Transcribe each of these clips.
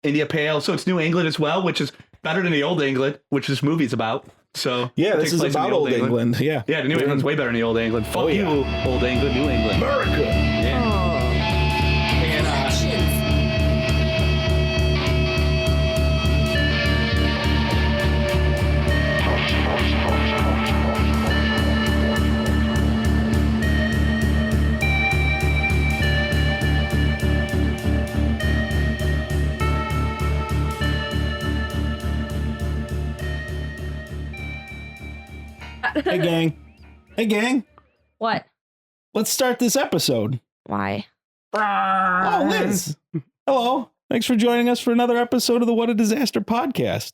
India Pale. So it's New England as well, which is better than the Old England, which this movie's about. So Yeah, it this takes is place in about the Old England. Yeah. Yeah, the New England's way better than the Old England. Fuck yeah. you, Old England, New England. America. Yeah. And Hey, gang. Hey, gang. What? Let's start this episode. Why? Oh, Liz. Hello. Thanks for joining us for another episode of the What a Disaster podcast.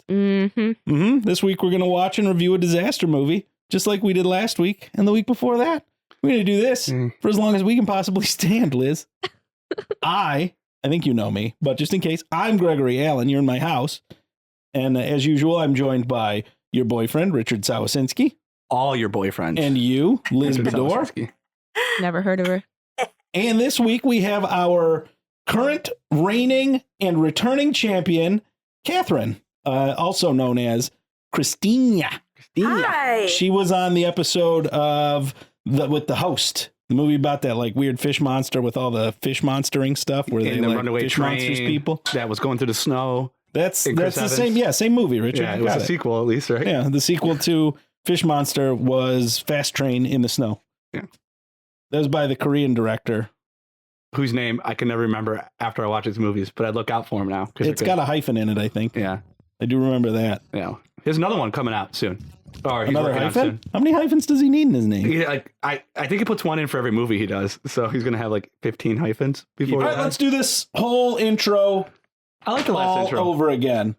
This week, we're going to watch and review a disaster movie, just like we did last week and the week before that. We're going to do this for as long as we can possibly stand, Liz. I think you know me, but just in case, I'm Gregory Allen. You're in my house. And as usual, I'm joined by your boyfriend, Richard Sawasinski. all your boyfriends. And you, Liz Richard Bedore. Sawasinski. Never heard of her. And this week we have our current reigning and returning champion, Catherine, also known as Christina. Hi. She was on the episode of with the host, the movie about that like weird fish monster with all the fish monstering stuff where they In the like runaway fish train monsters people. that was going through the snow. That's And Chris the Evans. same movie, Richard. Yeah, You it was got a sequel at least, right? Yeah, the sequel to Fish Monster was Fast Train in the Snow. Yeah. That was by the Korean director. Whose name I can never remember after I watch his movies, but I'd look out for him now. It's got a hyphen in it, I think. Yeah. I do remember that. Yeah. There's another one coming out soon. Or he's Another working on hyphen? How many hyphens does he need in his name? soon. I think he puts one in for every movie he does. So he's going to have like 15 hyphens before. All right, let's do this whole intro I like the last all intro. over again.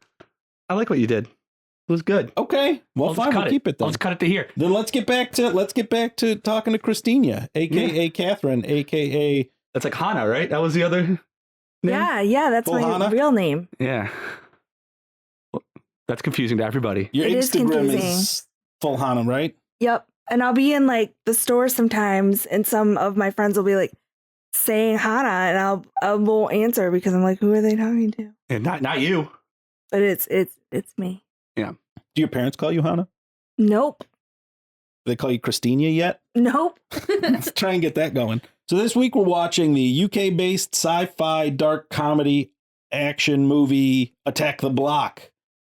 I like what you did. It was good. Okay, well, I'll just fine, cut we'll it. keep it I'll then. just cut it to here. Then let's get back to talking to Christina, aka Catherine, aka That's like Hana, right? That was the other name? Yeah, that's my Ohana? real name. Yeah. Well, that's confusing to everybody. your It is Instagram confusing. is full Hana, right? Yep. And I'll be in like the store sometimes, and some of my friends will be like saying Hana, and I won't answer because I'm like, who are they talking to? And not you. But it's me. Do your parents call you Hana? Nope. Do they call you Christina yet? Nope. Let's try and get that going. So this week we're watching the UK-based sci-fi dark comedy action movie Attack the Block.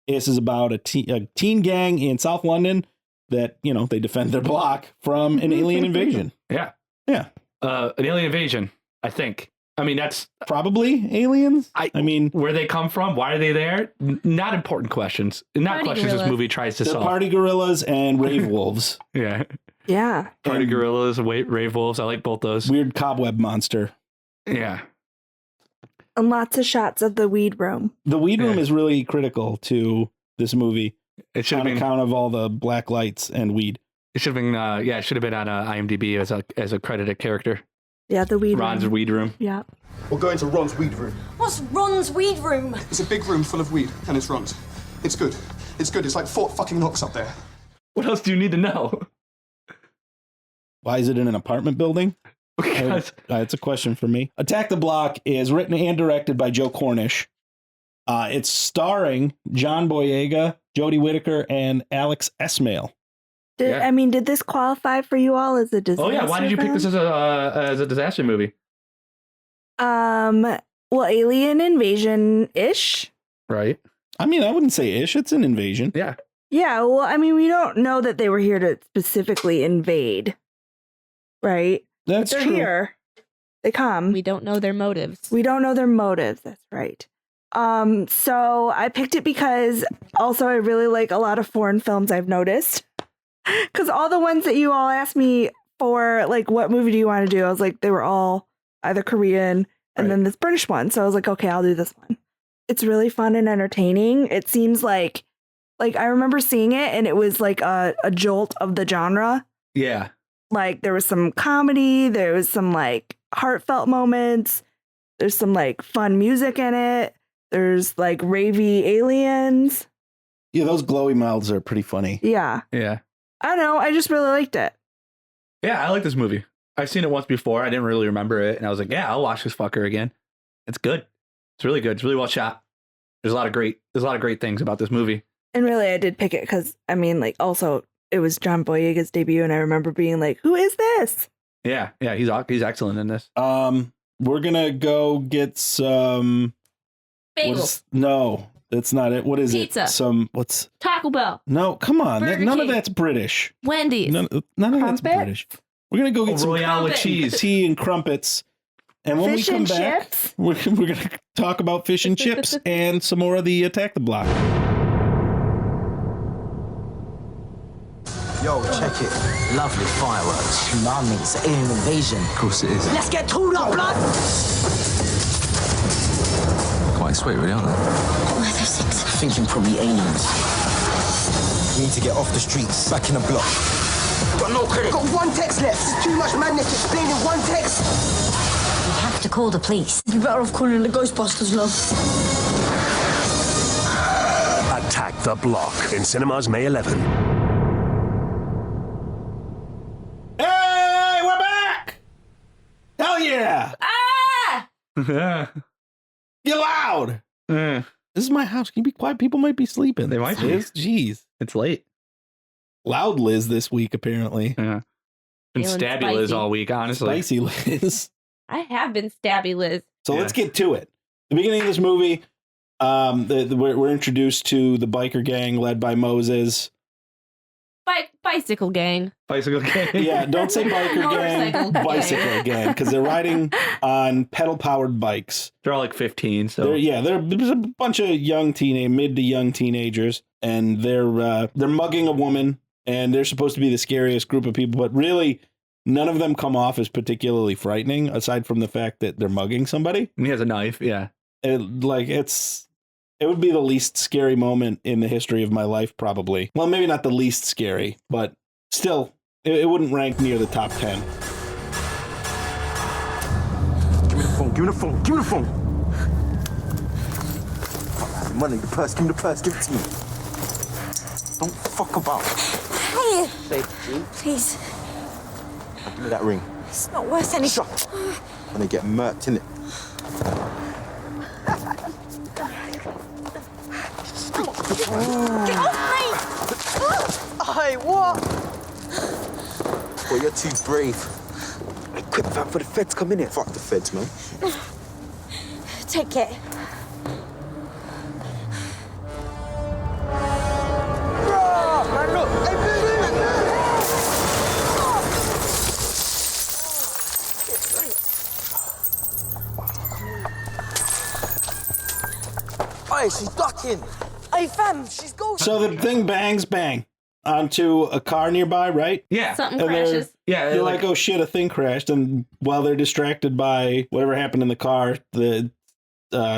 This is about a teen gang in South London that, they defend their block from an alien invasion. Yeah. Yeah. An alien invasion, I think. I mean, that's Probably aliens. I I mean, where they come from. Why are they there? Not important questions. Not Party questions gorillas. this movie tries to the solve. party gorillas and rave wolves. Yeah. Yeah. Party And gorillas, rave wolves. I like both those. Weird cobweb monster. Yeah. And lots of shots of the weed room. The weed room Yeah. is really critical to this movie It should have on been. account of all the black lights and weed. It should have been. Yeah, it should have been on IMDb as a credited character. Yeah, the weed Ron's room. weed room. Yeah. We'll go into Ron's weed room. What's Ron's weed room? It's a big room full of weed, and it's Ron's. It's good. It's good. It's like Fort fucking Knox up there. What else do you need to know? Why is it in an apartment building? Because It's a question for me. Attack the Block is written and directed by Joe Cornish. It's starring John Boyega, Jodie Whittaker, and Alex Esmail. Yeah. Did this qualify for you all as a disaster? oh yeah, why did you pick this as a disaster movie? Well, alien invasion-ish. Right. I mean, I wouldn't say ish. It's an invasion. Yeah. Yeah, well, I mean, we don't know that they were here to specifically invade, right? That's They're true. here. They come. We don't know their motives. We don't know their motives. That's right. So I picked it because also I really like a lot of foreign films I've noticed. Because all the ones that you all asked me for, like, what movie do you want to do? I was like, they were all either Korean and Right. then this British one. So I was like, okay, I'll do this one. It's really fun and entertaining. It seems like I remember seeing it and it was like a jolt of the genre. Yeah. Like there was some comedy, there was some like heartfelt moments, there's some like fun music in it, there's like ravey aliens. Yeah, those glowy mouths are pretty funny. Yeah. Yeah. I don't know. I just really liked it. Yeah, I like this movie. I've seen it once before. I didn't really remember it. And I was like, yeah, I'll watch this fucker again. It's good. It's really good. It's really well shot. There's a lot of great things about this movie. And really, I did pick it because, I mean, like, also, it was John Boyega's debut, and I remember being like, who is this? Yeah, he's excellent in this. We're gonna go get some. Bagels. No, that's not it. What is Pizza. it? What's Taco Bell. No, come on. Burger None of King. that's British. Wendy's. None of that's Crumpet? British. We're gonna go get some Royale with crumpet. cheese. tea and crumpets. And when Fish we come and back, chips? we're going to talk about fish and chips and some more of the Attack the Block. Yo, check it. Lovely fireworks. Tsunami. It's an alien invasion. Of course it is. Let's get tooled up, blood! Quite sweet, really, aren't they? Why are there 6? Thinking probably aliens. We need to get off the streets, back in the block. Got no credit. Got one text left. There's too much madness to explain in one text. We have to call the police. You're better off calling the Ghostbusters, love. Attack the Block in cinemas May 11. Hey, we're back! Hell yeah! Ah! Yeah. Get loud! Eh, This is my house. Can you be quiet? People might be sleeping. They might be. Liz, jeez. it's late. Loud Liz this week, apparently. Yeah. Been Feeling stabby Liz spicy. all week, honestly. Spicy Liz. I have been stabby Liz. So Yeah. let's get to it. The beginning of this movie, we're introduced to the biker gang led by Moses. Bicycle gang. Bicycle gang. Yeah, don't say biker gang, Motorcycle gang. bicycle gang, because they're riding on pedal-powered bikes. They're all like 15, so There's a bunch of mid to young teenagers, and they're mugging a woman, and they're supposed to be the scariest group of people, but really, none of them come off as particularly frightening, aside from the fact that they're mugging somebody. he has a knife. Yeah. It would be the least scary moment in the history of my life, probably. Well, maybe not the least scary, but still, it wouldn't rank near the top 10. Give me the phone, give me the phone, give me the phone. Money, the purse, give me the purse, give it to me. Don't fuck about. Hey, Safety. please. Give me that ring. It's not worth any. Shut. When they get murked, innit? Get off me! Hey, what? Well, you're too brave. Hey, quick, fam, for the feds come in here. Fuck the feds, man. Take it. Man, look. Hey, Hey, she's ducking. Hey, fam, she's gone. So the thing bangs bang onto a car nearby, right? Yeah. Something And they're- crashes. Yeah. They're like, oh shit, a thing crashed. And while they're distracted by whatever happened in the car,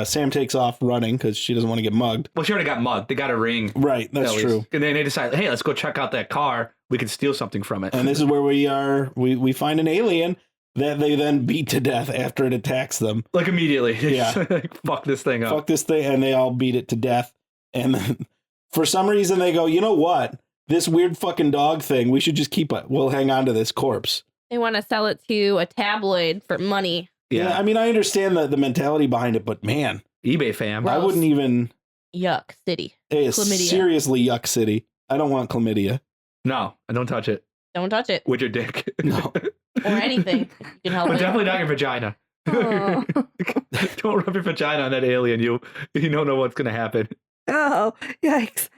Sam takes off running because she doesn't want to get mugged. well, she already got mugged. They got a ring. Right, that's at least. true. And then they decide, hey, let's go check out that car. We can steal something from it. And this is where we are. We find an alien that they then beat to death after it attacks them. like immediately. Yeah. Like, fuck this thing up. Fuck this thing, and they all beat it to death. And then, for some reason, they go, you know what? This weird fucking dog thing, we should just keep it. We'll hang on to this corpse. They want to sell it to a tabloid for money. Yeah, I mean, I understand the mentality behind it, but man, eBay fam. Right. I wouldn't even. Yuck city. Hey, Chlamydia. seriously, yuck city. I don't want chlamydia. No, I don't touch it Don't touch it with your dick. No. or anything. You can help But it. definitely not your vagina. Oh. Don't rub your vagina on that alien. You don't know what's gonna happen. Oh, yikes.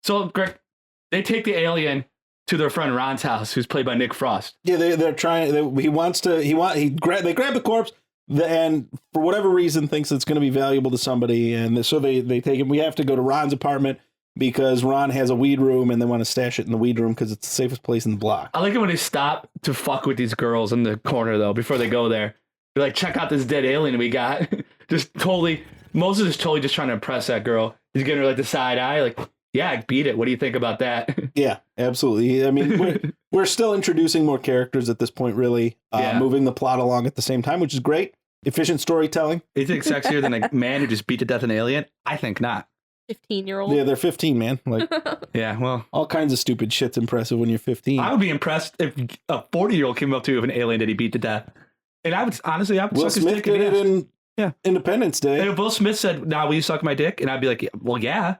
So, Greg, they take the alien to their friend Ron's house, who's played by Nick Frost. Yeah, they're trying. They grab the corpse, and for whatever reason thinks it's going to be valuable to somebody, and so they take it. We have to go to Ron's apartment because Ron has a weed room, and they want to stash it in the weed room because it's the safest place in the block. I like it when they stop to fuck with these girls in the corner, though, before they go there. They're like, check out this dead alien we got. Moses is totally just trying to impress that girl. He's giving her like the side eye, like, yeah, I beat it. What do you think about that? Yeah, absolutely. I mean, we're still introducing more characters at this point, really, moving the plot along at the same time, which is great. Efficient storytelling. You think sexier than a man who just beat to death an alien? I think not. 15-year-old. Yeah, they're 15, man. Like Yeah, well, all kinds of stupid shit's impressive when you're 15. I would be impressed if a 40-year-old came up to you with an alien that he beat to death. And I would honestly, I would Will suck his Smith dick did in it the ass. in Yeah, Independence Day. And if Will Smith said, "Now will you suck my dick?" and I'd be like, "Well, yeah."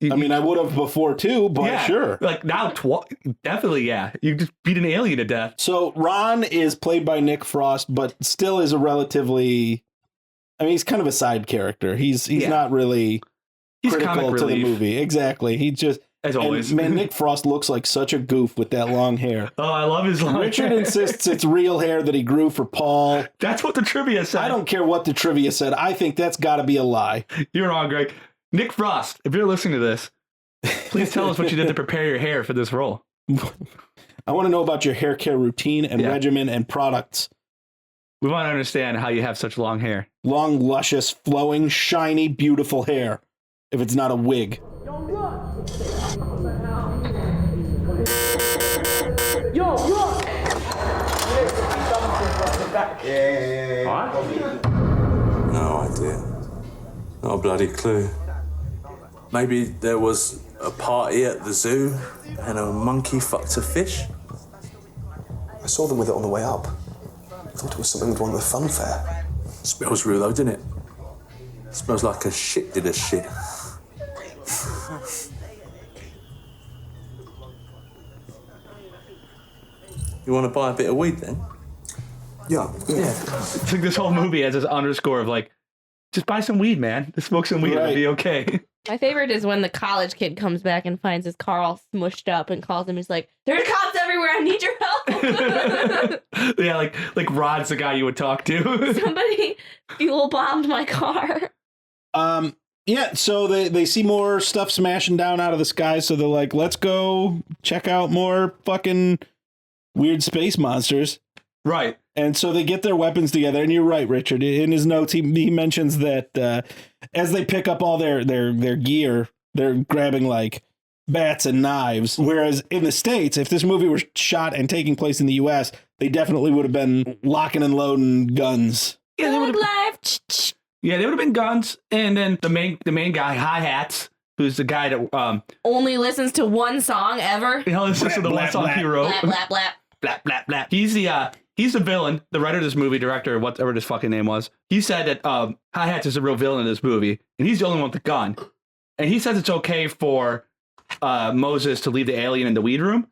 I mean, I would have before too, but Yeah, sure. Like now, definitely, yeah. You just beat an alien to death. So Ron is played by Nick Frost, but still is a relatively. I mean, he's kind of a side character. He's not really He's critical comic to the relief. movie. Exactly. He just As and, always. man, Nick Frost looks like such a goof with that long hair. Oh, I love his long Richard hair. insists it's real hair that he grew for Paul. That's what the trivia said. I don't care what the trivia said. I think that's got to be a lie. You're wrong, Greg. Nick Frost, if you're listening to this, please tell us what you did to prepare your hair for this role. I want to know about your hair care routine and regimen and products. We want to understand how you have such long hair. Long, luscious, flowing, shiny, beautiful hair. If it's not a wig. No idea. Not a bloody clue. Maybe there was a party at the zoo and a monkey fucked a fish? I saw them with it on the way up. I thought it was something with one of the fun fair. Smells real though, doesn't it? Smells like a shit did a shit. You want to buy a bit of weed then? Yeah. It's like this whole movie has this underscore of like, just buy some weed, man. Just smoke some weed. It'll be okay. My favorite is when the college kid comes back and finds his car all smushed up and calls him. He's like, "There's cops everywhere. I need your help." Yeah, like Rod's the guy you would talk to. Somebody fuel bombed my car. Yeah, so they see more stuff smashing down out of the sky, so they're like, let's go check out more fucking weird space monsters. Right. And so they get their weapons together, and you're right, Richard. In his notes, he mentions that as they pick up all their gear, they're grabbing like bats and knives. Whereas in the States, if this movie were shot and taking place in the U.S., they definitely would have been locking and loading guns. Yeah, they would have. Life. Yeah, they would have been guns, and then the main guy, Hi-Hats, who's the guy that Only listens to one song ever. he only listens to the one song he wrote. Blap, blap, blap. Blap, blap, blap. He's the villain, the writer of this movie, director, whatever his fucking name was. He said that Hi-Hats is the real villain in this movie, and he's the only one with the gun. And he says it's okay for Moses to leave the alien in the weed room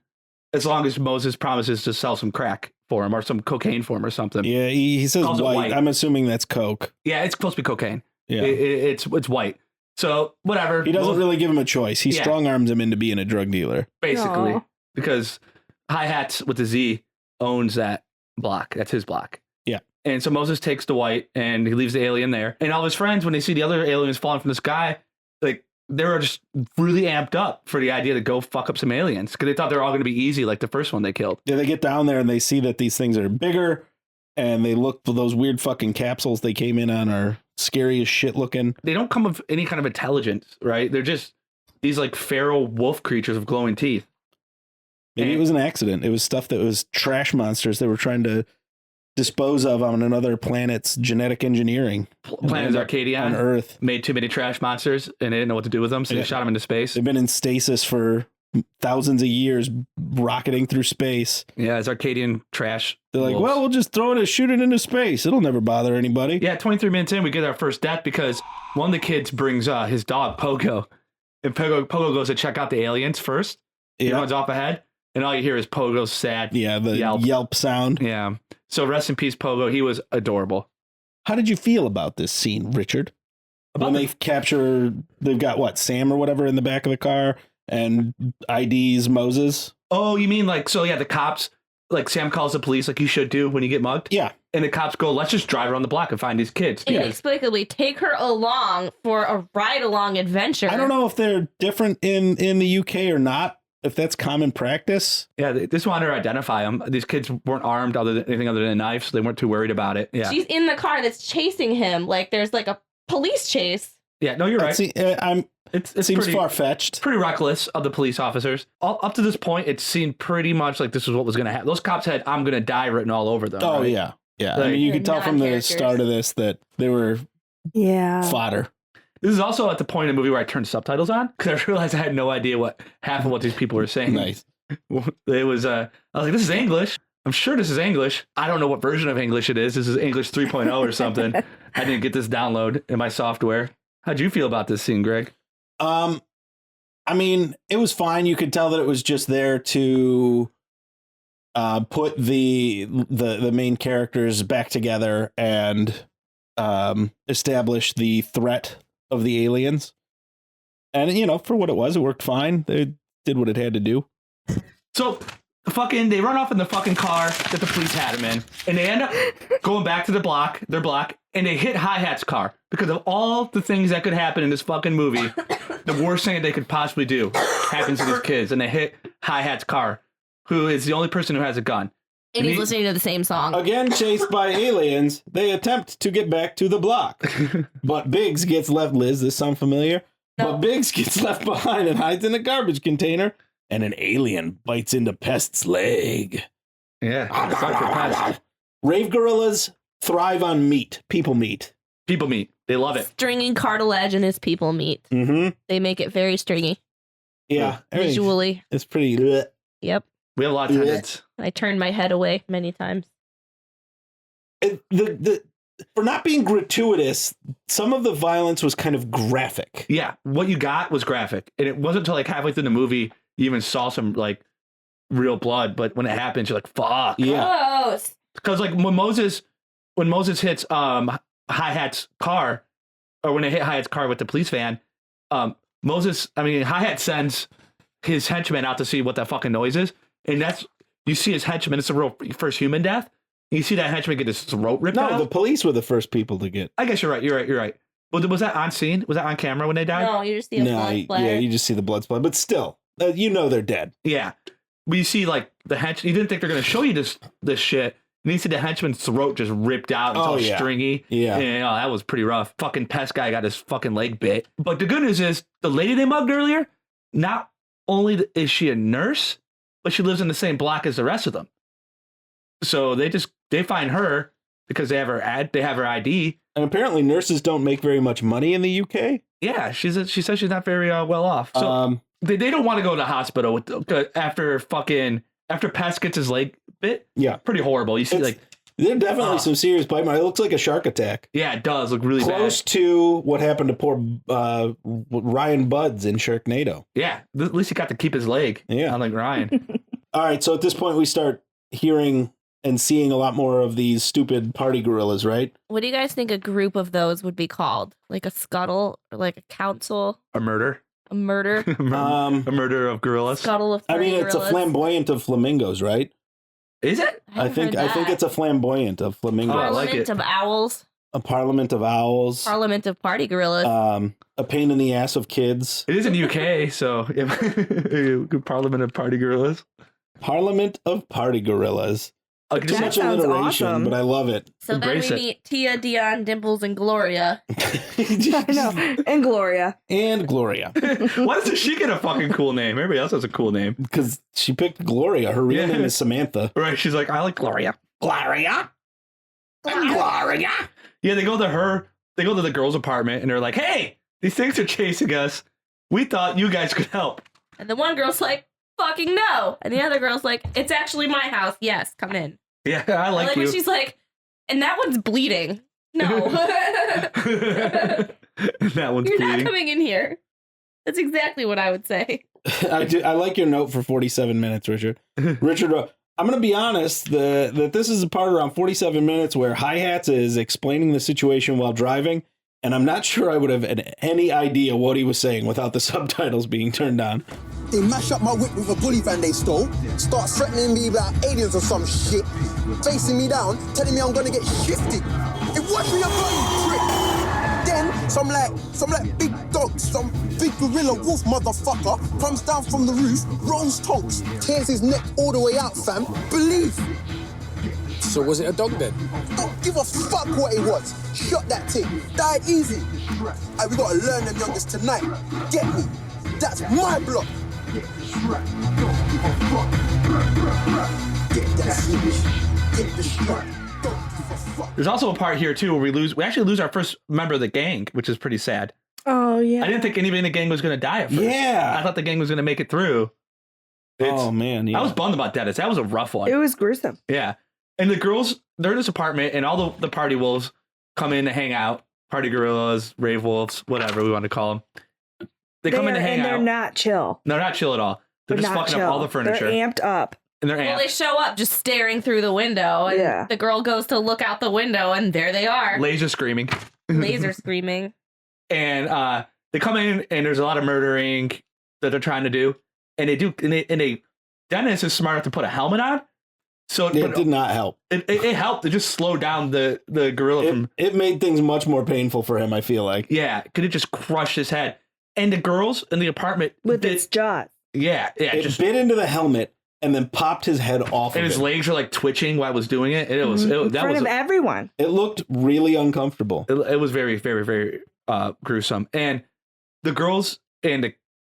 as long as Moses promises to sell some crack for him or some cocaine for him or something. Yeah, he says Calls it white. white. I'm assuming that's coke. Yeah, it's supposed to be cocaine. Yeah. It's white. So whatever. He doesn't really give him a choice. He Yeah. strong arms him into being a drug dealer. Basically. Aw. Because Hi-Hats with the Z owns that block. That's his block. Yeah. And so Moses takes the white and he leaves the alien there. And all his friends, when they see the other aliens falling from the sky, like they were just really amped up for the idea to go fuck up some aliens because they thought they were all going to be easy like the first one they killed. Yeah, they get down there and they see that these things are bigger, and they look for those weird fucking capsules they came in on are scary as shit looking. They don't come with any kind of intelligence, right? They're just these like feral wolf creatures with glowing teeth. Maybe it was an accident. It was stuff that was trash monsters they were trying to dispose of on another planet's genetic engineering. Planet Arcadia on Earth made too many trash monsters and they didn't know what to do with them, so they shot them into space. They've been in stasis for thousands of years, rocketing through space. Yeah, it's Arcadian trash. They're like, wolves. well, we'll just throw it and shoot it into space. It'll never bother anybody. Yeah, 23 minutes in, we get our first death because one of the kids brings his dog, Pogo. And Pogo goes to check out the aliens first. He runs off ahead, and all you hear is Pogo's sad the yelp sound. Yeah. So rest in peace, Pogo. He was adorable. How did you feel about this scene, Richard? When they capture, they've got what, Sam or whatever in the back of the car and IDs Moses? Oh, you mean like, so yeah, the cops, like Sam calls the police like you should do when you get mugged? Yeah. And the cops go, let's just drive around the block and find these kids. Inexplicably take her along for a ride-along adventure. I don't know if they're different in the UK or not, if that's common practice. Yeah, they just wanted to identify them. These kids weren't armed anything other than a knife, so they weren't too worried about it. Yeah. She's in the car that's chasing him. Like there's like a police chase. Yeah, no, you're right. It seems far-fetched. Pretty reckless of the police officers. Up to this point, it seemed pretty much like this was what was going to happen. Those cops had "I'm going to die" written all over them. Oh, right? yeah. Yeah. Like, I mean, you could tell from the start of this that they were fodder. This is also at the point in the movie where I turned subtitles on because I realized I had no idea what half of what these people were saying. Nice. It was, I was like, this is English. I'm sure this is English. I don't know what version of English it is. This is English 3.0 or something. I didn't get this download in my software. How'd you feel about this scene, Greg? I mean, it was fine. You could tell that it was just there to put the main characters back together and establish the threat of the aliens. And, you know, for what it was, it worked fine. They did what it had to do. So they run off in the fucking car that the police had him in, and they end up going back to their block, and they hit Hi-Hat's car because of all the things that could happen in this fucking movie. The worst thing that they could possibly do happens to these kids, and they hit Hi-Hat's car, who is the only person who has a gun. And he's listening to the same song. Again, chased by aliens, they attempt to get back to the block. But Biggs gets left. Liz, this sound familiar? No. But Biggs gets left behind and hides in a garbage container, and an alien bites into Pest's leg. Yeah, Pest. Rave gorillas thrive on meat, people meat. People meat. They love it. Stringy cartilage in his people meat. Mm-hmm. They make it very stringy. Yeah. Visually. It's pretty. Bleh. Yep. We have a lot of tendons. I turned my head away many times. For not being gratuitous, some of the violence was kind of graphic. Yeah, what you got was graphic. And it wasn't until like halfway through the movie you even saw some like real blood, but when it happens, you're like, fuck. Yeah. Gross. Because like when Moses hits Hi-Hat's car, or when they hit Hi-Hat's car with the police van, Hi-Hat sends his henchman out to see what that fucking noise is. And you see his henchman, it's a real first human death. You see that henchman get his throat ripped out. No, the police were the first people to get. I guess you're right. Well, was that on scene? Was that on camera when they died? No, you just see blood splatter. Yeah, you just see the blood splatter. But still, you know they're dead. Yeah. But you see, like, the henchman, you didn't think they're going to show you this shit. And you see the henchman's throat just ripped out. It's all stringy. Yeah. And that was pretty rough. Fucking Pest guy got his fucking leg bit. But the good news is, the lady they mugged earlier, not only is she a nurse, but she lives in the same block as the rest of them. So they find her because they have her ID. And apparently nurses don't make very much money in the UK. Yeah, she says she's not very well off. So they don't want to go to the hospital after Pest gets his leg bit. Yeah, pretty horrible. You see, there's definitely some serious bite marks. It looks like a shark attack. Yeah, it does look really close bad. to what happened to poor Ryan Buds in Sharknado. Yeah, at least he got to keep his leg. Yeah, unlike Ryan. All right, so at this point we start hearing and seeing a lot more of these stupid party gorillas, right? What do you guys think a group of those would be called? Like a scuttle or like a council? A murder? A murder? A murder of gorillas? Scuttle of I mean, it's gorillas. a flamboyant of flamingos, right? Is it? I think it's a flamboyant of flamingos. Parliament of owls. A parliament of owls. Parliament of party gorillas. A pain in the ass of kids. It is in the UK, so Parliament of party gorillas. Parliament of party gorillas. Too much alliteration, awesome. But I love it. So Embrace then we meet Tia, Dion, Dimples, and Gloria. I know. And Gloria. Why doesn't she get a fucking cool name? Everybody else has a cool name. Because she picked Gloria. Her real name is Samantha. Right. She's like, I like Gloria. Gloria. Yeah, they go to the girls' apartment and they're like, hey, these things are chasing us. We thought you guys could help. And the one girl's like, fucking no. And the other girl's like, it's actually my house. Yes, come in. Yeah, I like you. When she's like, and that one's bleeding. No. That one's You're bleeding. not coming in here. That's exactly what I would say. I like your note for 47 minutes, Richard. Richard, I'm going to be honest that this is a part around 47 minutes where Hi-Hats is explaining the situation while driving. And I'm not sure I would have had any idea what he was saying without the subtitles being turned on. They mash up my whip with a bully van they stole. Start threatening me about aliens or some shit. Facing me down, telling me I'm gonna get shifted. It was me a bloody prick. Then some like big dog, some big gorilla wolf motherfucker comes down from the roof, rolls tonks, tears his neck all the way out, fam. Believe. So was it a dog then? Don't give a fuck what it was. Shot that thing. Died easy. Hey, we gotta learn them youngest tonight. Get me. That's my block. Get that switch. Get the shot. There's also a part here too where we actually lose our first member of the gang, which is pretty sad. Oh yeah. I didn't think anybody in the gang was gonna die at first. Yeah. I thought the gang was gonna make it through. Oh man, yeah. I was bummed about Dennis. That was a rough one. It was gruesome. Yeah. And the girls, they're in this apartment, and all the party wolves come in to hang out. Party gorillas, rave wolves, whatever we want to call them. They come in to hang out. And they're not chill. They're not chill at all. They're just not fucking chill. up all the furniture. They're amped up. And they're Well, amped. they show up just staring through the window, and the girl goes to look out the window, and there they are. Laser screaming. Laser screaming. And they come in, and there's a lot of murdering that they're trying to do. And Dennis is smart enough to put a helmet on. So it did not help. It helped to just slow down the gorilla It made things much more painful for him, I feel like. Yeah, could it just crush his head? And the girls in the apartment with its jaws. Yeah, It just bit into the helmet and then popped his head off and of his it. legs were like twitching while I was doing it. It was in front of everyone. It looked really uncomfortable. It was very, very, very gruesome. And the girls and the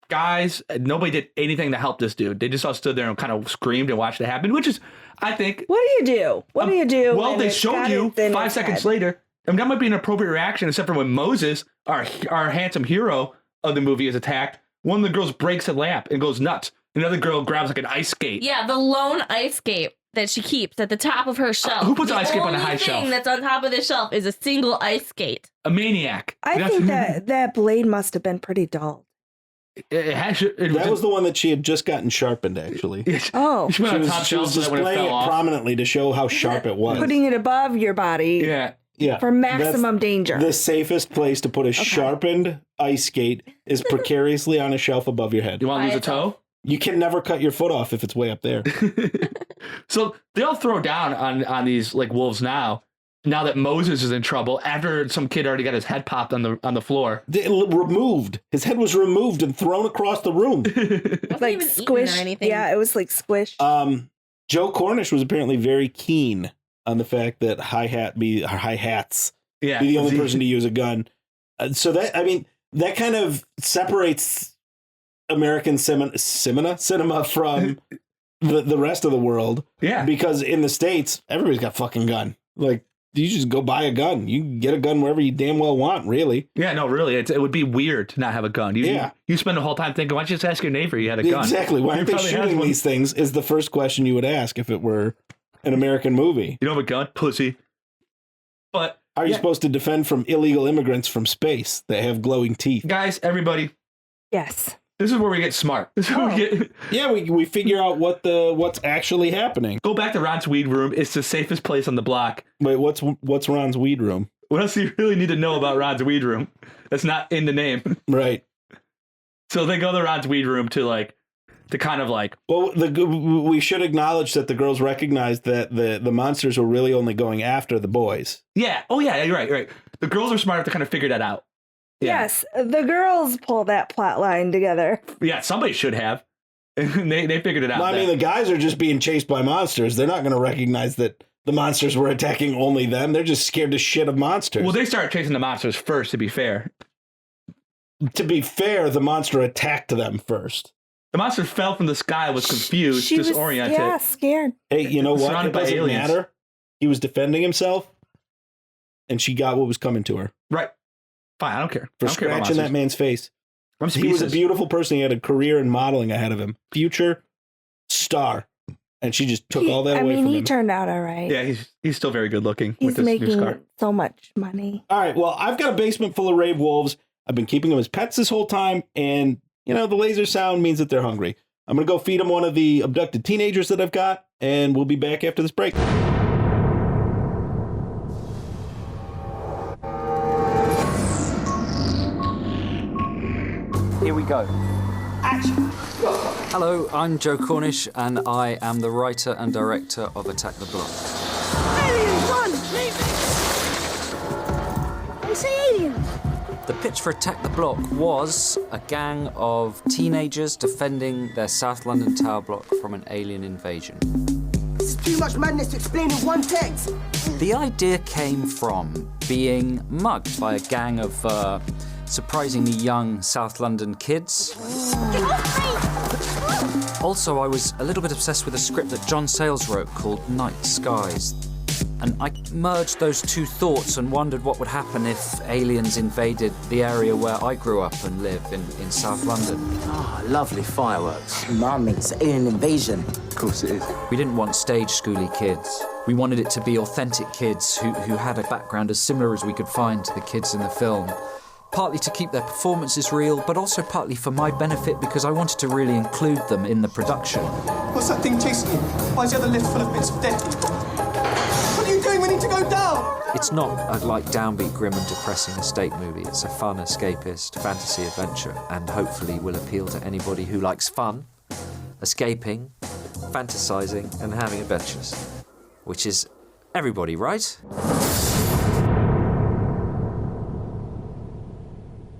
guys, nobody did anything to help this dude. They just all stood there and kind of screamed and watched it happen, which is, I think... What do you do? What do you do? Well, they showed you 5 seconds later. I mean, that might be an appropriate reaction, except for when Moses, our handsome hero of the movie, is attacked. One of the girls breaks a lamp and goes nuts. Another girl grabs like an ice skate. Yeah, the lone ice skate that she keeps at the top of her shelf. Who puts an ice skate on a high The shelf? only thing that's on top of the shelf is a single ice skate. A maniac. I think that blade must have been pretty dull. That was the one that she had just gotten sharpened, actually. Oh. She went on top she was shelf so that when it displaying fell it off. prominently to show how sharp it was. Putting it above your body. Yeah. For maximum danger. The safest place to put a sharpened ice skate is precariously on a shelf above your head. You want to lose a toe? You can never cut your foot off if it's way up there. So they all throw down on these like wolves now that Moses is in trouble after some kid already got his head popped on the floor. Removed. His head was removed and thrown across the room. Like squished. Yeah, it was like squished. Joe Cornish was apparently very keen on the fact that hi-hats be the only person to use a gun. So that kind of separates American cinema from the rest of the world. Yeah. Because in the States, everybody's got a fucking gun. Like, you just go buy a gun. You can get a gun wherever you damn well want, really. Yeah, no, really. It would be weird to not have a gun. You spend the whole time thinking, why don't you just ask your neighbor you had a gun? Exactly. Why He aren't they probably has shooting one. these things is the first question you would ask if it were an American movie. You don't have a gun? Pussy. But are you supposed to defend from illegal immigrants from space that have glowing teeth? Guys, everybody. Yes. This is where we get smart. This is where we get... Yeah, we figure out what's actually happening. Go back to Ron's weed room. It's the safest place on the block. Wait, what's Ron's weed room? What else do you really need to know about Ron's weed room? That's not in the name. Right. So they go to Ron's weed room to kind of like... Well, we should acknowledge that the girls recognized that the monsters were really only going after the boys. Yeah. Oh, yeah. You're right. The girls are smart enough to kind of figure that out. Yeah. Yes, the girls pull that plot line together. Yeah, somebody should have. they figured it out. Well, I mean, the guys are just being chased by monsters. They're not going to recognize that the monsters were attacking only them. They're just scared to shit of monsters. Well, they started chasing the monsters first, to be fair. To be fair, the monster attacked them first. The monster fell from the sky, was confused, She disoriented. was, scared. Hey, you know what? Surrounded It by doesn't aliens. matter. He was defending himself, and she got what was coming to her. Right. Fine, I don't care. For I don't care about scratching that monsters. man's face. I'm He was a speechless. beautiful person. He had a career in modeling ahead of him. Future star. And she just took all that away from he him. turned out all right. Yeah, he's still very good looking He's with this new making scar. so much money. All right, well, I've got a basement full of rave wolves. I've been keeping them as pets this whole time, and, the laser sound means that they're hungry. I'm going to go feed them one of the abducted teenagers that I've got, and we'll be back after this break. Here we go. Action. Hello, I'm Joe Cornish, and I am the writer and director of Attack the Block. Aliens, run! I say aliens! The pitch for Attack the Block was a gang of teenagers defending their South London tower block from an alien invasion. This is too much madness to explain in one text. The idea came from being mugged by a gang of surprisingly young South London kids. Also, I was a little bit obsessed with a script that John Sayles wrote called Night Skies. And I merged those two thoughts and wondered what would happen if aliens invaded the area where I grew up and live in South London. Ah, lovely fireworks. Mom makes alien invasion. Of course it is. We didn't want stage schooly kids. We wanted it to be authentic kids who had a background as similar as we could find to the kids in the film. Partly to keep their performances real, but also partly for my benefit because I wanted to really include them in the production. What's that thing chasing you? Why is the other lift full of bits of dead people? What are you doing? We need to go down! It's not a downbeat, grim and depressing estate movie. It's a fun, escapist fantasy adventure and hopefully will appeal to anybody who likes fun, escaping, fantasizing and having adventures. Which is everybody, right?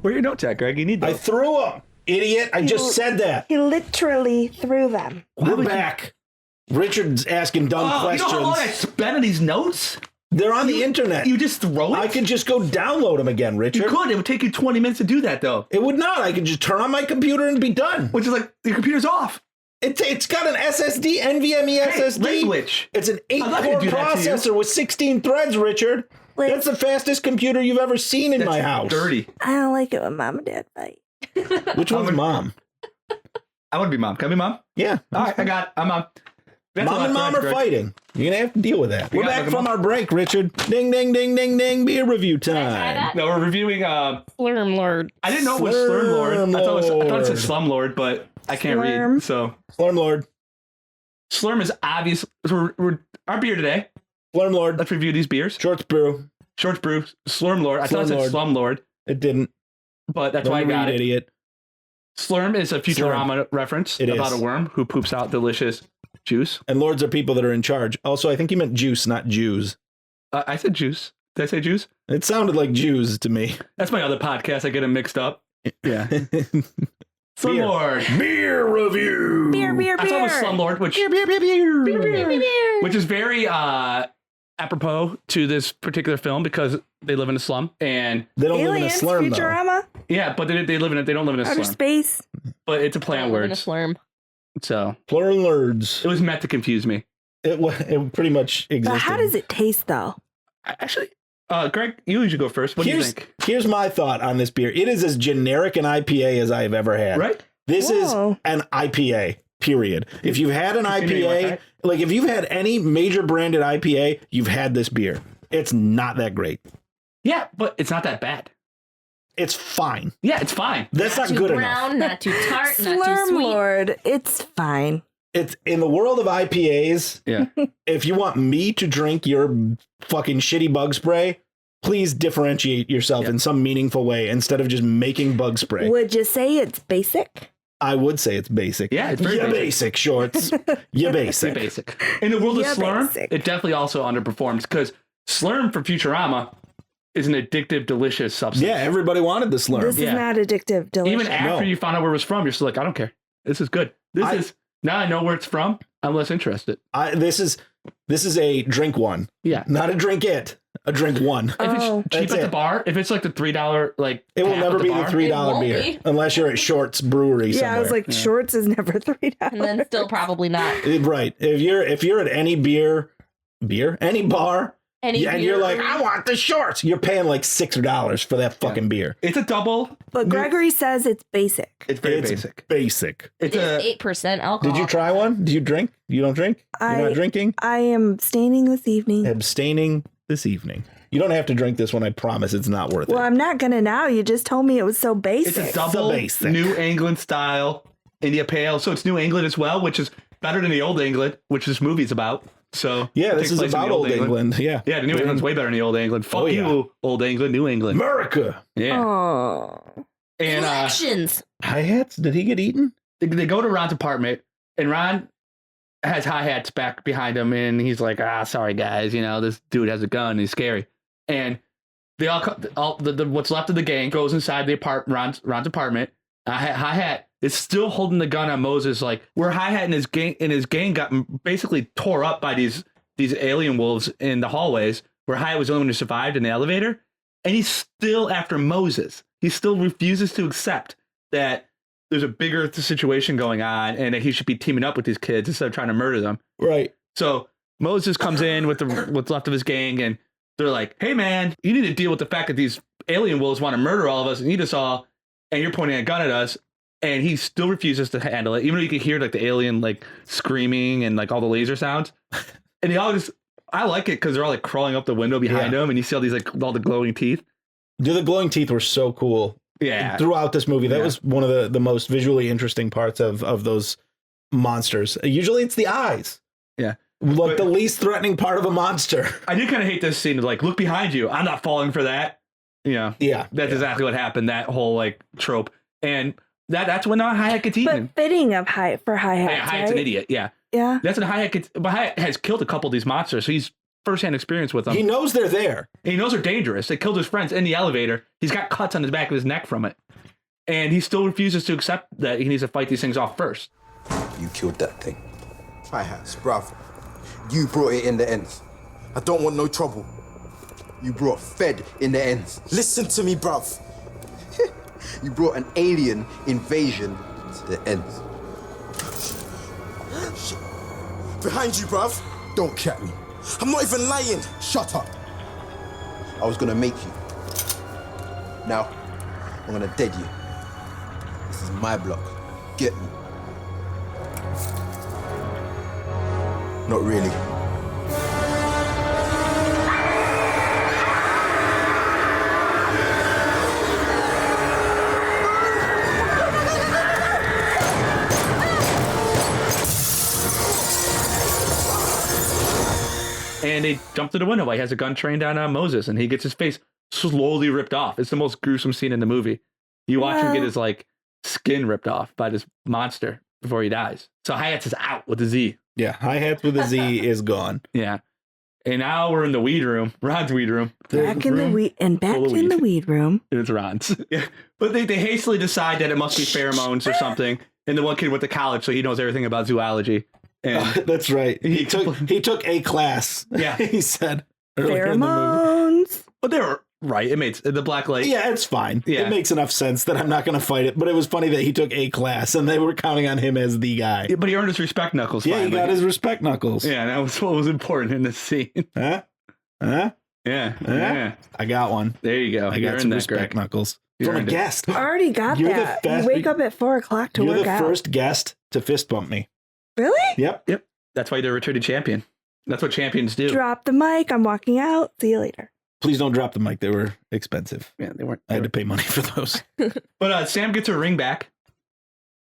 Where are your notes at, Greg? You need those. I threw them, idiot. I just said that. He literally threw them. We're back. Richard's asking dumb questions. You know how long I spent on these notes? They're on the internet. You just throw it? I could just go download them again, Richard. You could. It would take you 20 minutes to do that, though. It would not. I could just turn on my computer and be done. Which is like, your computer's off. It's got an SSD, NVMe SSD. Language. It's an 8-core processor with 16 threads, Richard. That's the fastest computer you've ever seen in my house. Dirty. I don't like it when mom and dad fight. Which one's mom? I want to be mom. Can I be mom? Yeah. All right, I got it. I'm mom. Mom and mom are fighting. You're going to have to deal with that. We're back from our break, Richard. Ding, ding, ding, ding, ding. Beer review time. No, we're reviewing Slurm Lord. I didn't know it was Slurm Lord. I thought it said Slum Lord, but I can't read. So Slurm Lord. Slurm is obvious. We're our beer today. Slurm Lord. Let's review these beers. Shorts Brew. Shorts Brew. Slurm Lord. I thought it said Slum Lord. It didn't. But that's why I got it. Idiot. Slurm is a Futurama reference about a worm who poops out delicious juice. And lords are people that are in charge. Also, I think you meant juice, not Jews. I said juice. Did I say juice? It sounded like Jews to me. That's my other podcast. I get them mixed up. Yeah. Slumlord. Beer review. Beer. I thought it was Slumlord, which which is very apropos to this particular film because they live in a slum and they don't Aliens, live in a slum. Futurama? Yeah, but they live in it. They don't live in a Outer slum. space. But it's a play on words. Slurm. So plural nerds. It was meant to confuse me. It pretty much existed. But how does it taste though? Actually, Greg, you usually go first. What do you think? Here's my thought on this beer. It is as generic an IPA as I've ever had. Right? This is an IPA, period. If you've had an IPA, like if you've had any major branded IPA, you've had this beer. It's not that great. Yeah, but it's not that bad. It's fine. Yeah, it's fine. That's not good enough. Not too tart, not too Slurm sweet. Lord, it's fine. It's in the world of IPAs. Yeah. If you want me to drink your fucking shitty bug spray, please differentiate yourself in some meaningful way instead of just making bug spray. Would you say it's basic? I would say it's basic. Yeah, it's very basic. Shorts. You basic. Pretty basic. In the world of Yeah, Slurm, basic. it definitely also underperforms because Slurm for Futurama is an addictive, delicious substance. Yeah, everybody wanted the Slurm. This is not addictive. Delicious. Even after you found out where it was from, you're still like, I don't care. This is good. Now I know where it's from. I'm less interested. This is a drink one. Yeah. Not a drink it. A drink one. If it's cheap at the bar, if it's like the $3, like it will half never at be bar, the $3 beer unless you're at Shorts Brewery somewhere. Yeah, I was like, Shorts is never $3. And then still probably not. Right. If you're at any any bar, and you're like, I want the Shorts, you're paying like $6 for that fucking beer. It's a double. But Gregory says it's basic. It's very basic. Basic. It's 8% alcohol. Did you try one? Do you drink? You don't drink? You're not drinking? I am abstaining this evening. Abstaining this evening. You don't have to drink this one. I promise it's not worth it. Well, I'm not gonna now. You just told me it was so basic. It's a double New England style India Pale. So it's New England as well, which is better than the Old England, which this movie's about. So yeah, it this takes is place in about the Old England. Yeah. Yeah, the New England's way better than the Old England. Fuck yeah. you, Old England, New England. America. Yeah. Oh. And Elections. Hi-hats? Did he get eaten? They go to Ron's apartment, and Ron has hi-hats back behind him, and he's like, sorry, guys. You know, this dude has a gun. He's scary. And they all what's left of the gang goes inside the Ron's apartment. Hi-hat is still holding the gun on Moses, like where Hi-hat and his gang got basically tore up by these alien wolves in the hallways, where Hi-hat was the only one who survived in the elevator, and he's still after Moses. He still refuses to accept that there's a bigger situation going on and that he should be teaming up with these kids instead of trying to murder them. Right. So Moses comes in with what's left of his gang, and they're like, "Hey, man, you need to deal with the fact that these alien wolves want to murder all of us and eat us all, and you're pointing a gun at us." And he still refuses to handle it, even though you can hear like the alien like screaming and like all the laser sounds. And I like it because they're all like crawling up the window behind him, and you see all these like all the glowing teeth. Dude, the glowing teeth were so cool. Yeah, throughout this movie, that was one of the most visually interesting parts of those monsters. Usually, it's the eyes. Yeah, like the least threatening part of a monster. I do kind of hate this scene of like, look behind you. I'm not falling for that. Yeah, that's exactly what happened. That whole like trope, and that's when Hayek gets eaten. But fitting of Hayek. Yeah, Hayek's right? an idiot. Yeah, that's when Hayek gets. But Hayek has killed a couple of these monsters, so he's firsthand experience with them. He knows they're there. And he knows they're dangerous. They killed his friends in the elevator. He's got cuts on his back of his neck from it. And he still refuses to accept that he needs to fight these things off first. You killed that thing. Hi-hats, bruv. You brought it in the ends. I don't want no trouble. You brought Fed in the ends. Listen to me, bruv. You brought an alien invasion to the ends. Shit. Behind you, bruv. Don't chat me. I'm not even lying. Shut up. I was gonna make you. Now, I'm gonna dead you. This is my block. Get me. Not really. And they jump to the window while he has a gun trained on Moses, and he gets his face slowly ripped off. It's the most gruesome scene in the movie. You watch him get his like skin ripped off by this monster before he dies. So Hayats is out with a Z. Yeah, Hayats with a Z is gone. Yeah. And now we're in the weed room, Ron's weed room. Back in the weed room. And it's Ron's. Yeah. But they hastily decide that it must be pheromones or something. And the one kid went to college, so he knows everything about zoology. And that's right. He took a class. Yeah. He said. Pheromones. But they were right. It made the black light. Yeah, it's fine. Yeah. It makes enough sense that I'm not going to fight it. But it was funny that he took a class and they were counting on him as the guy. Yeah, but he earned his respect knuckles. Yeah, finally. he got his respect knuckles. Yeah, that was what was important in this scene. Huh? Yeah. I got one. There you go. I got some respect knuckles. From a guest. I already got that. You wake up at 4 o'clock to work out. You're the first guest to fist bump me. Really? Yep. That's why they're a returning champion. That's what champions do. Drop the mic. I'm walking out. See you later. Please don't drop the mic. They were expensive. Yeah, they weren't. I had to pay money for those. But Sam gets her ring back.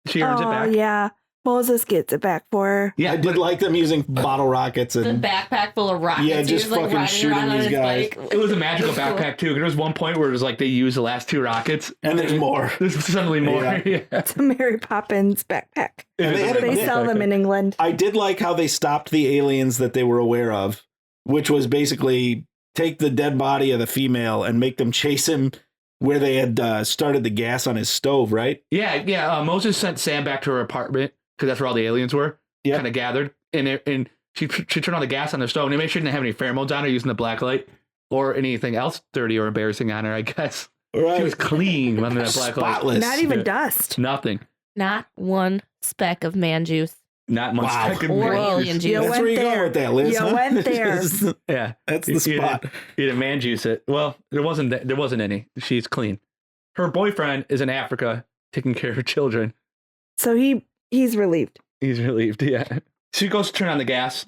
She earns it back. Oh, yeah. Moses gets it back for her. Yeah, I did like them using bottle rockets and The backpack full of rockets. Yeah, He just was, like, fucking riding shooting around on these his guys. bike. It was a magical backpack too. There was one point where it was like they used the last 2 rockets, and there's more. There's suddenly more. Yeah. Yeah. It's a Mary Poppins backpack. And They sell them in England. I did like how they stopped the aliens that they were aware of, which was basically take the dead body of the female and make them chase him where they had started the gas on his stove, right? Yeah. Moses sent Sam back to her apartment because that's where all the aliens were. Yeah. Kind of gathered, and she turned on the gas on the stove, and they made sure they didn't have any pheromones on her using the black light or anything else dirty or embarrassing on her. I guess right. She was clean under that black Spotless. Not even dust. Nothing. Not one speck of man juice. Not much. Wow. Or alien juice. That's where you go with that, Liz. You huh? went there. Yeah, That's the You spot. didn't man juice it. Well, there wasn't any. She's clean. Her boyfriend is in Africa taking care of her children. So he's relieved. He's relieved. Yeah. She goes to turn on the gas,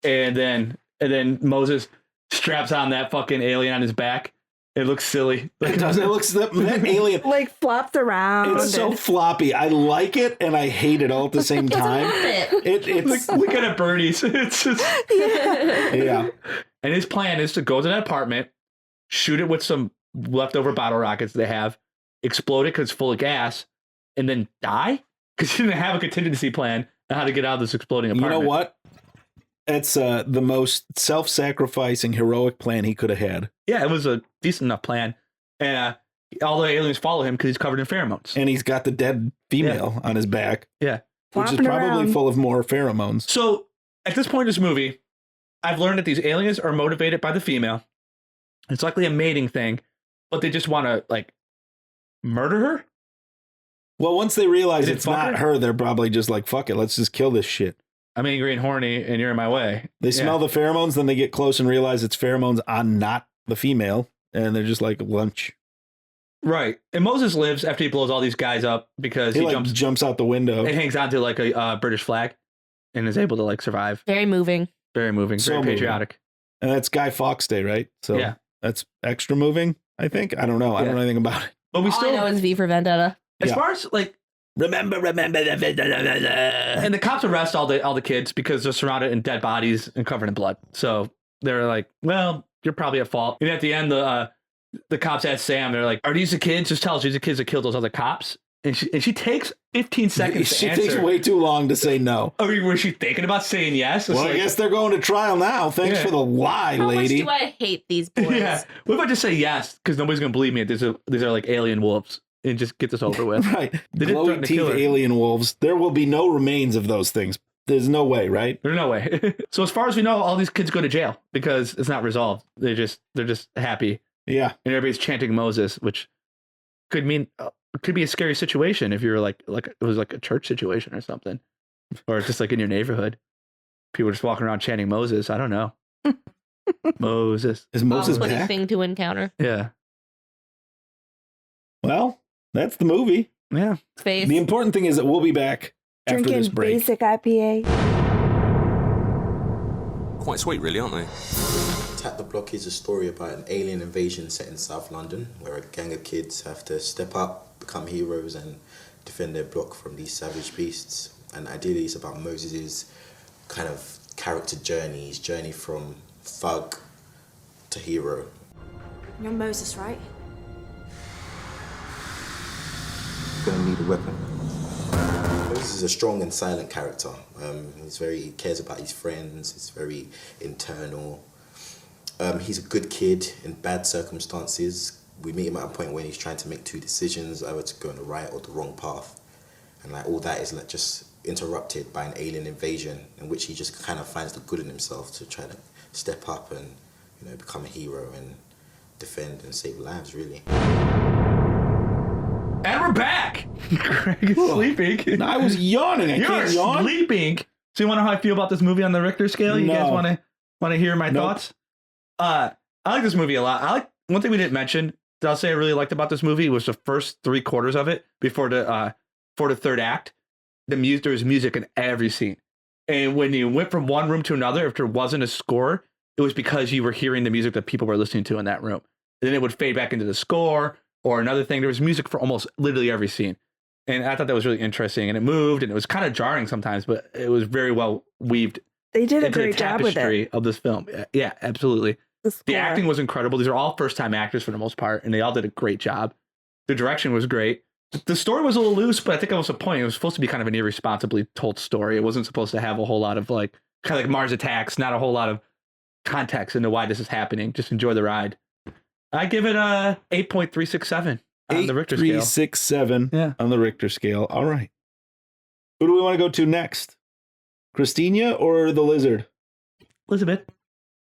and then Moses straps on that fucking alien on his back. It looks silly. It does. It looks that alien. Like flopped around. It's so floppy. I like it and I hate it all at the same time. It's Look at it, birdies. It's just yeah. And his plan is to go to that apartment, shoot it with some leftover bottle rockets they have, explode it because it's full of gas, and then die because he didn't have a contingency plan on how to get out of this exploding apartment. You know what? It's the most self-sacrificing, heroic plan he could have had. Yeah, it was a decent enough plan. And all the aliens follow him because he's covered in pheromones. And he's got the dead female on his back. Yeah. Which is Flopping probably around. full of more pheromones. So at this point in this movie, I've learned that these aliens are motivated by the female. It's likely a mating thing, but they just want to, like, murder her? Well, once they realize Did it it's fuck not her, they're probably just like, fuck it, let's just kill this shit. I'm angry and horny, and you're in my way. They smell the pheromones, then they get close and realize it's pheromones on not the female, and they're just like lunch. Right. And Moses lives after he blows all these guys up because he like, jumps out the window. It hangs onto like a British flag and is able to like survive. Very moving. Very moving. So very patriotic. Moving. And that's Guy Fawkes Day, right? So yeah. That's extra moving, I think. I don't know. I don't know anything about it. But we All I know is V for Vendetta. As far as like remember and the cops arrest all the kids because they're surrounded in dead bodies and covered in blood. So they're like, well, you're probably at fault. And at the end, the cops ask Sam, they're like, are these the kids? Just tell us these the kids that killed those other cops. And she takes 15 seconds to answer. She takes way too long to say no. Oh, was she thinking about saying yes? Well, I guess they're going to trial now. Thanks for the lie, lady. How much do I hate these boys? Yeah. What if I just say yes? Because nobody's going to believe me. These are like alien wolves. And just get this over with. Right. They didn't Glowing threaten to kill teeth her. alien wolves. There will be no remains of those things. There's no way, right? There's no way. So as far as we know, all these kids go to jail because it's not resolved. They're just happy. Yeah. And everybody's chanting Moses, which could mean could be a scary situation if you're like it was like a church situation or something, or just like in your neighborhood, people just walking around chanting Moses. I don't know. Moses is Moses funny back? thing to encounter. Yeah. Well, that's the movie. Yeah. Face. The important thing is that we'll be back after Drinking this break. basic IPA. Quite sweet, really, aren't they? Attack the Block is a story about an alien invasion set in South London, where a gang of kids have to step up, become heroes, and defend their block from these savage beasts. And ideally, it's about Moses's kind of character journey, his journey from thug to hero. You're Moses, right? Gonna need a weapon. Moses is a strong and silent character. He cares about his friends. He's very internal. He's a good kid in bad circumstances. We meet him at a point when he's trying to make two decisions, either to go on the right or the wrong path, and like all that is like just interrupted by an alien invasion, in which he just kind of finds the good in himself to try to step up and become a hero and defend and save lives, really. And we're back. Greg is sleeping. I was yawning. I You're can't yawn. sleeping. So you want to know how I feel about this movie on the Richter scale? You guys want to hear my thoughts? I like this movie a lot. I like one thing we didn't mention that I'll say I really liked about this movie was the first 3/4 of it before the third act. There was music in every scene, and when you went from one room to another, if there wasn't a score, it was because you were hearing the music that people were listening to in that room. And then it would fade back into the score. Or another thing, there was music for almost literally every scene. And I thought that was really interesting. And it moved, and it was kind of jarring sometimes, but it was very well weaved. They did a into great the job with it. tapestry of this film. Yeah, absolutely. The acting was incredible. These are all first-time actors for the most part, and they all did a great job. The direction was great. The story was a little loose, but I think that was the point. It was supposed to be kind of an irresponsibly told story. It wasn't supposed to have a whole lot of kind of like Mars Attacks, not a whole lot of context into why this is happening. Just enjoy the ride. I give it a 8.367 on the Richter scale. 8.367 on the Richter scale. All right. Who do we want to go to next? Christina or the lizard? Elizabeth.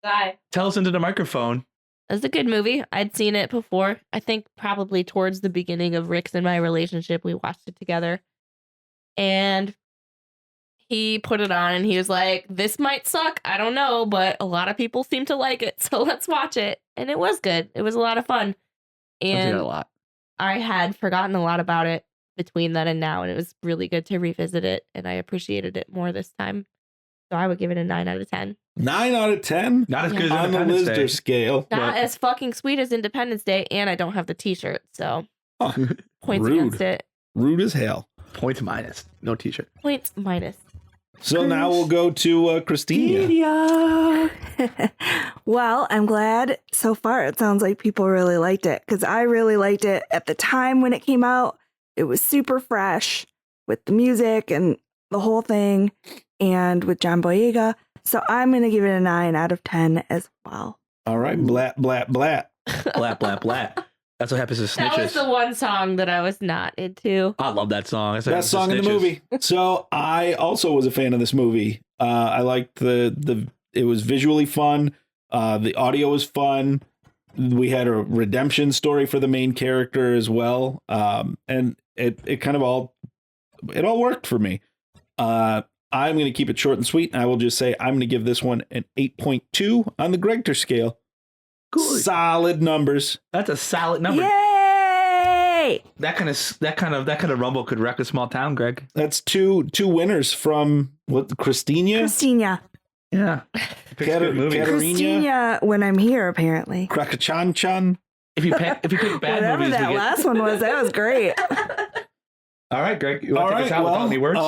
Bye. Tell us into the microphone. It's a good movie. I'd seen it before. I think probably towards the beginning of Rick's and my relationship, we watched it together. And he put it on and he was like, this might suck. I don't know, but a lot of people seem to like it. So let's watch it. And it was good. It was a lot of fun. And a lot. I had forgotten a lot about it between then and now. And it was really good to revisit it. And I appreciated it more this time. So I would give it a 9 out of 10. 9 out of 10? Not as good as on the Independence Lizder Day. scale. Not as fucking sweet as Independence Day. And I don't have the t-shirt. So points Rude. against it. Rude as hell. Points minus. No t-shirt. Points minus. So now we'll go to Christina. Well, I'm glad so far it sounds like people really liked it because I really liked it at the time when it came out. It was super fresh with the music and the whole thing and with John Boyega. So I'm going to give it a 9 out of 10 as well. All right. Blat, blat, blat. Blat, blat, blat. That's what happens to snitches. That was the one song that I was not into. I love that song. That's Best song in the movie. So I also was a fan of this movie. I liked it was visually fun. The audio was fun. We had a redemption story for the main character as well. And it kind of all worked for me. I'm going to keep it short and sweet. And I will just say I'm going to give this one an 8.2 on the Gregter scale. Good. Solid numbers. That's a solid number. Yay! That kind of rumble could wreck a small town, Greg. That's two winners from what? Christina. Yeah. Christina when I'm here, apparently. Krakachan. If you pick bad Whatever movies, that last one was, that was great. All right, Greg. You want to take us out without any words?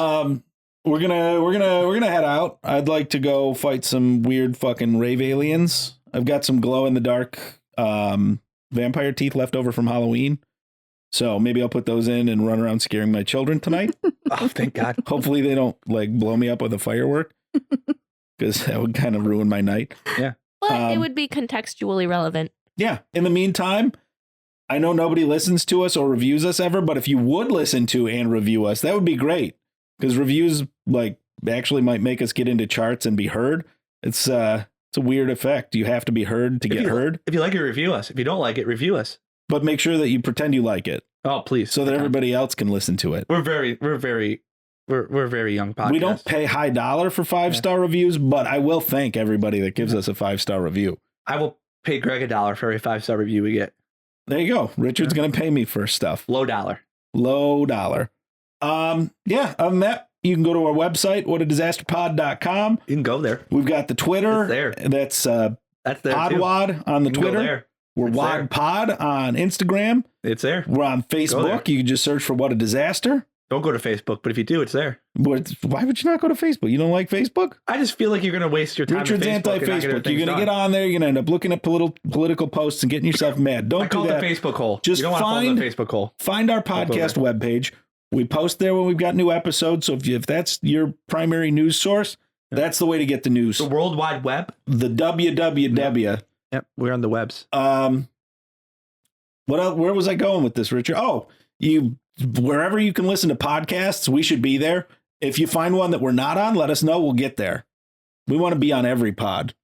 We're gonna head out. I'd like to go fight some weird fucking rave aliens. I've got some glow in the dark vampire teeth left over from Halloween. So maybe I'll put those in and run around scaring my children tonight. Oh, thank God. Hopefully they don't like blow me up with a firework, because that would kind of ruin my night. Yeah. But it would be contextually relevant. Yeah. In the meantime, I know nobody listens to us or reviews us ever, but if you would listen to and review us, that would be great, because reviews like actually might make us get into charts and be heard. It's a weird effect. You have to be heard to get heard. If you like it, review us. If you don't like it, review us. But make sure that you pretend you like it. Oh, please. So that everybody else can listen to it. We're very young podcast. We don't pay high dollar for 5-star reviews, but I will thank everybody that gives us a 5-star review. I will pay Greg $1 for every 5-star review we get. There you go. Richard's going to pay me for stuff. Low dollar. Yeah. Other than that, you can go to our website, whatadisasterpod.com. You can go there. We've got the Twitter. It's there. That's there Podwad on the Twitter. We're Wad Pod on Instagram. It's there. We're on Facebook. You can just search for What a Disaster. Don't go to Facebook, but if you do, it's there. Why would you not go to Facebook? You don't like Facebook? I just feel like you're going to waste your time. Richard's anti-Facebook. You're going to get on there. You're going to end up looking at political posts and getting yourself mad. Don't do that. The Facebook hole. Just you don't want to follow the Facebook hole. Find our podcast webpage. We post there when we've got new episodes. So if that's your primary news source, that's the way to get the news. The World Wide Web. The www. Yep, we're on the webs. What else, where was I going with this, Richard? Oh, wherever you can listen to podcasts, we should be there. If you find one that we're not on, let us know. We'll get there. We want to be on every pod.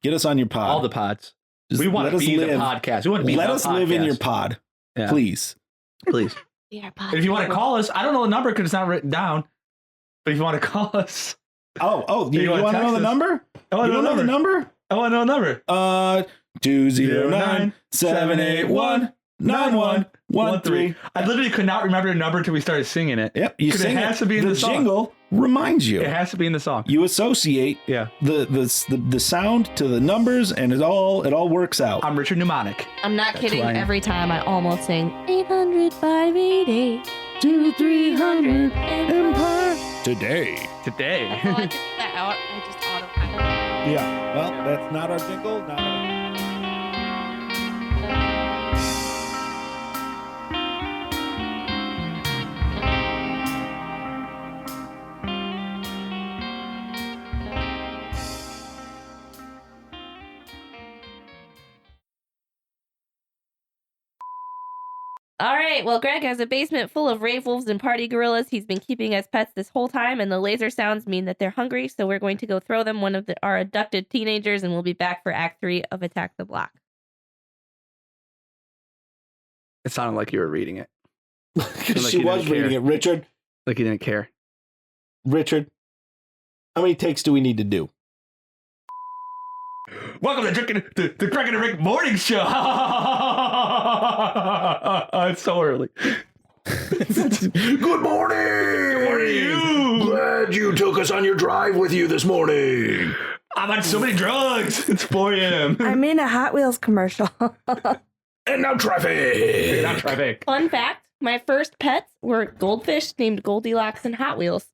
Get us on your pod. All the pods. Just we want to be the podcast. We want to be let the us podcast. live in your pod, please. Please. If you want to call us, I don't know the number because it's not written down. But if you want to call us, you want to know the number? Oh, you don't know the number? Oh, I know the number. 209-781-9113. I literally could not remember the number until we started singing it. Yep, you sing it. Has to be in the song. Jingle reminds you. It has to be in the song. You associate the sound to the numbers, and it all works out. I'm Richard Mnemonic. I'm not kidding. Every time I almost sing 800 588 2300 Empire. Today. I took that out. I just autopilot. Yeah. Well, that's not our jingle. All right. Well, Greg has a basement full of rave wolves and party gorillas. He's been keeping as pets this whole time, and the laser sounds mean that they're hungry. So we're going to go throw them one of our abducted teenagers, and we'll be back for Act 3 of Attack the Block. It sounded like you were reading it. She was reading it, Richard. Like you didn't care. Richard, how many takes do we need to do? Welcome to the Greg and Rick Morning Show. It's so early. Good morning. Good morning to you. Glad you took us on your drive with you this morning. I'm on so many drugs. It's 4 a.m. I'm in a Hot Wheels commercial. And now traffic. Fun fact, my first pets were goldfish named Goldilocks and Hot Wheels.